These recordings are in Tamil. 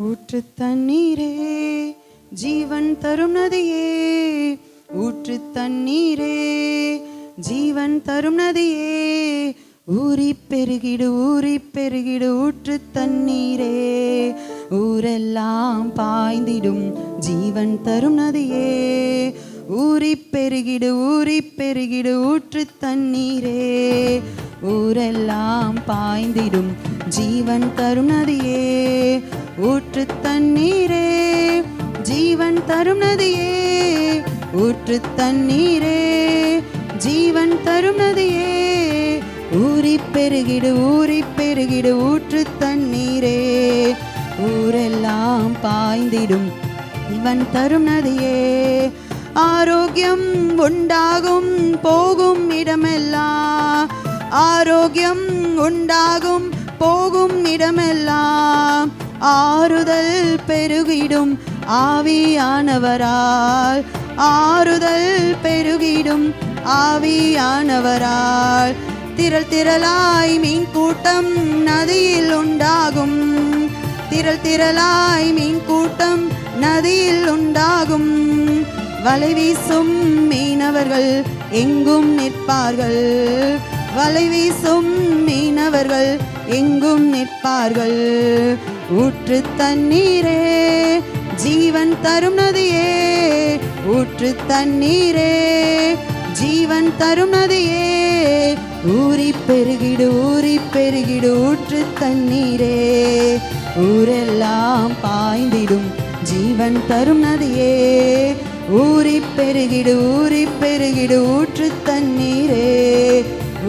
ஊற்று தண்ணீரே ஜீவன் தரும் நதியே, ஊற்று தண்ணீரே ஜீவன் தரும் நதியே, ஊறி பெருகிடு ஊறி பெருகிடு ஊற்று தண்ணீரே, ஊரெல்லாம் பாய்ந்திடும் ஜீவன் தரும் நதியே, ஊறி பெருகிடு ஊறி பெருகிடு ஊற்று தண்ணீரே, ஊரெல்லாம் பாய்ந்திடும் ஜீவன் தரும் நதியே, ஊற்று தண்ணீரே ஜீவன் தரும் நதியே, ஊற்று தண்ணீரே ஜீவன் தரும் நதியே, ஊறி பெருகிடு ஊற்று தண்ணீரே, ஊரெல்லாம் பாய்ந்திடும் ஜீவன் தரும் நதியே, ஆரோக்கியம் உண்டாகும் போகும் இடமெல்லாம், ஆரோக்கியம் உண்டாகும் போகும் இடமெல்லாம், ஆறுதல் பெருகிடும் ஆவியானவரால், ஆறுதல் பெருகிடும் ஆவியானவரால், திரள் திரளாய் மீன் கூட்டம் நதியில் உண்டாகும், திரள் திரளாய் மீன் கூட்டம் நதியில் உண்டாகும், வலை வீசும் மீனவர்கள் எங்கும் நிற்பார்கள், வலை வீசும் மீனவர்கள் எங்கும் நிற்பார்கள், ஊற்று தண்ணீரே ஜீவன் தரும் நதியே, ஊற்று தண்ணீரே ஜீவன் தரும் நதியே, ஊறி பெருகிடு ஊற்று தண்ணீரே, ஊரெல்லாம் பாய்ந்திடும் ஜீவன் தரும் நதியே, ஊறி பெருகிடு ஊற்று தண்ணீரே,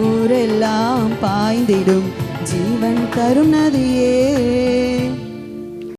ஊரெல்லாம் பாய்ந்திடும் ஜீவன் தரும் நதியே.